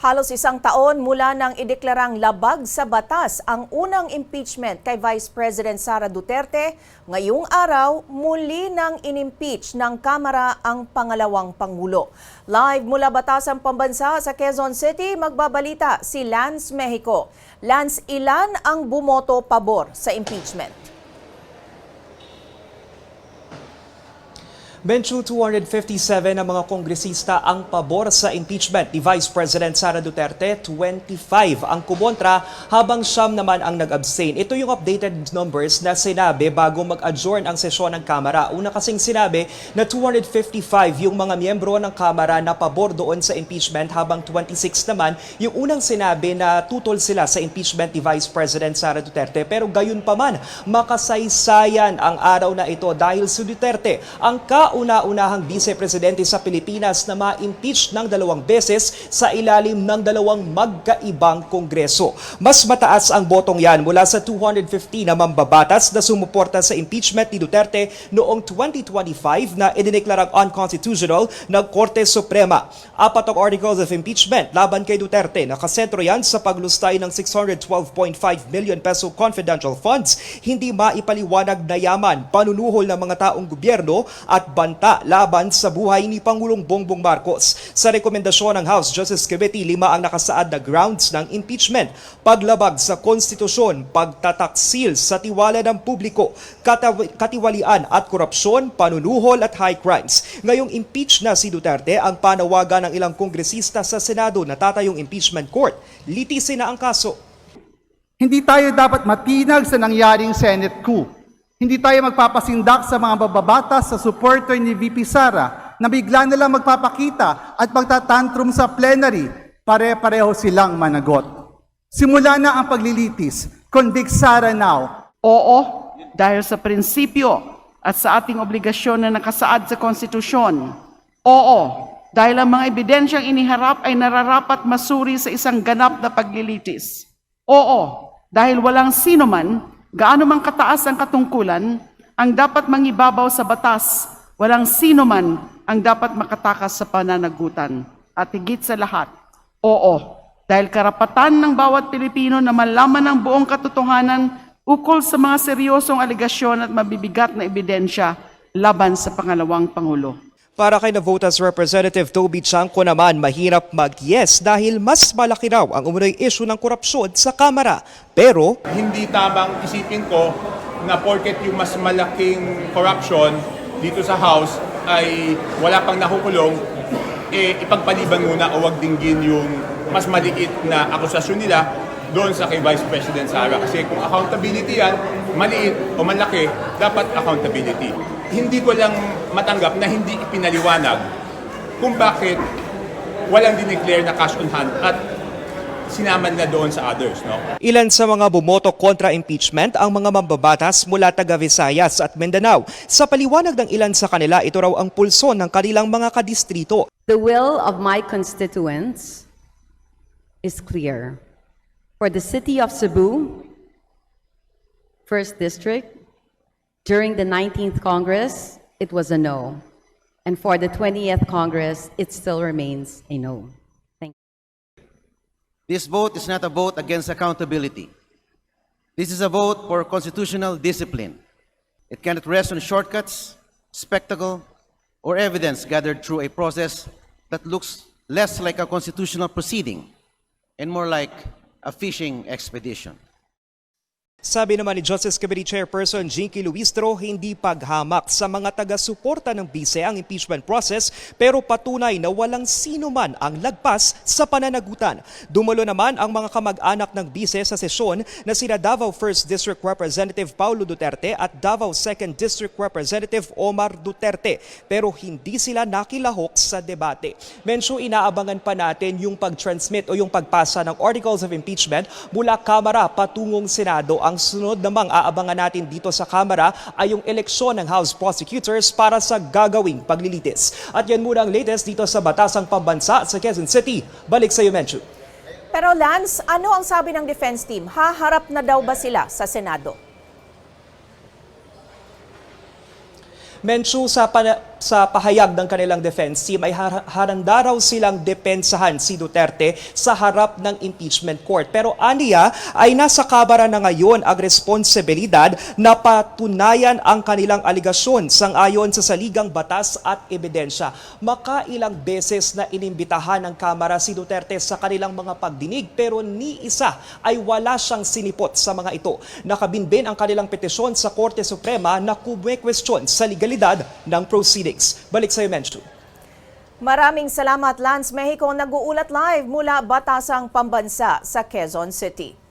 Halos isang taon mula nang ideklarang labag sa batas ang unang impeachment kay Vice President Sara Duterte, ngayong araw muli nang inimpeach ng Kamara ang pangalawang Pangulo. Live mula Batasang Pambansa sa Quezon City, magbabalita si Lance Mexico. Lance, ilan ang bumoto pabor sa impeachment? Benchu, 257 ang mga kongresista ang pabor sa impeachment ni Vice President Sara Duterte, 25 ang kumontra habang siyam naman ang nag-abstain. Ito yung updated numbers na sinabi bago mag-adjourn ang sesyon ng Kamara. Una kasing sinabi na 255 yung mga miyembro ng Kamara na pabor doon sa impeachment habang 26 naman yung unang sinabi na tutol sila sa impeachment ni Vice President Sara Duterte. Pero gayon pa man, makasaysayan ang araw na ito dahil si Duterte ang kauna-unahang vice-presidente sa Pilipinas na ma-impeach ng 2 beses sa ilalim ng 2 magkaibang kongreso. Mas mataas ang botong yan mula sa 250 na mambabatas na sumuporta sa impeachment ni Duterte noong 2025 na idineklarang unconstitutional ng Korte Suprema. 4 ang articles of impeachment laban kay Duterte. Nakasentro yan sa paglustay ng 612.5 million peso confidential funds, hindi maipaliwanag na yaman, panunuhol ng mga taong gobyerno at banta laban sa buhay ni Pangulong Bongbong Marcos. Sa rekomendasyon ng House Justice Committee, 5 ang nakasaad na grounds ng impeachment: paglabag sa konstitusyon, pagtataksil sa tiwala ng publiko, katiwalian at korupsyon, panunuhol at high crimes. Ngayong impeach na si Duterte, ang panawagan ng ilang kongresista sa Senado na tatayong impeachment court, litisin na ang kaso. Hindi tayo dapat matinag sa nangyaring Senate coup. Hindi tayo magpapasindak sa mga bababatas sa supporter ni VP Sara na bigla na lang magpapakita at magtatantrum sa plenary. Pare-pareho silang managot. Simula na ang paglilitis. Convict Sara now. Oo, dahil sa prinsipyo at sa ating obligasyon na nakasaad sa konstitusyon. Oo, dahil ang mga ebidensyang iniharap ay nararapat masuri sa isang ganap na paglilitis. Oo, dahil walang sino man, gaano mang kataas ang katungkulan, ang dapat mangibabaw sa batas, walang sino man ang dapat makatakas sa pananagutan. At higit sa lahat, oo, dahil karapatan ng bawat Pilipino na malaman ang buong katotohanan ukol sa mga seryosong aligasyon at mabibigat na ebidensya laban sa pangalawang Pangulo. Para kay Navotas Representative Toby Chanco naman, mahirap mag-yes dahil mas malaki raw ang umunoy issue ng korupsyon sa Kamara. Pero hindi tamang isipin ko na porket yung mas malaking corruption dito sa House ay wala pang nakukulong, ipagpaliban muna o wag dinggin yung mas maliit na akusasyon nila doon sa kay Vice President Sara. Kasi kung accountability yan, maliit o malaki, dapat accountability. Hindi ko lang matanggap na hindi ipinaliwanag kung bakit walang dineclare na cash on hand at sinaman na doon sa others. No? Ilan sa mga bumoto kontra impeachment ang mga mambabatas mula taga Visayas at Mindanao. Sa paliwanag ng ilan sa kanila, ito raw ang pulso ng kanilang mga kadistrito. The will of my constituents is clear. For the city of Cebu, 1st District, during the 19th Congress, it was a no. And for the 20th Congress, it still remains a no. Thank you. This vote is not a vote against accountability. This is a vote for constitutional discipline. It cannot rest on shortcuts, spectacle, or evidence gathered through a process that looks less like a constitutional proceeding and more like a fishing expedition. Sabi naman ni Justice Committee Chairperson Jinky Luistro, hindi paghamak sa mga taga-suporta ng bise ang impeachment process pero patunay na walang sino man ang lagpas sa pananagutan. Dumalo naman ang mga kamag-anak ng bise sa sesyon na sina Davao 1st District Representative Paulo Duterte at Davao 2nd District Representative Omar Duterte pero hindi sila nakilahok sa debate. Mensyo, inaabangan pa natin yung pag-transmit o yung pagpasa ng articles of impeachment mula Kamara patungong Senado. Ang sunod namang aabangan natin dito sa Kamara ay yung eleksyon ng House Prosecutors para sa gagawing paglilitis. At yan muna ang latest dito sa Batasang Pambansa sa Quezon City. Balik sa iyo, Menchu. Pero Lance, ano ang sabi ng defense team? Haharap na daw ba sila sa Senado? Menchu, sa sa pahayag ng kanilang defense team ay haranda raw silang depensahan si Duterte sa harap ng impeachment court. Pero aniya ay nasa Kamara na ngayon ang responsibilidad na patunayan ang kanilang aligasyon sang-ayon sa saligang batas at ebidensya. Makailang beses na inimbitahan ng Kamara si Duterte sa kanilang mga pagdinig pero ni isa ay wala siyang sinipot sa mga ito. Nakabinbin ang kanilang petisyon sa Korte Suprema na kumwe-question sa legalidad ng proceedings. Balik sa iyo, Menchu. Maraming salamat, Lance Mexico, nag-uulat live mula Batasang Pambansa sa Quezon City.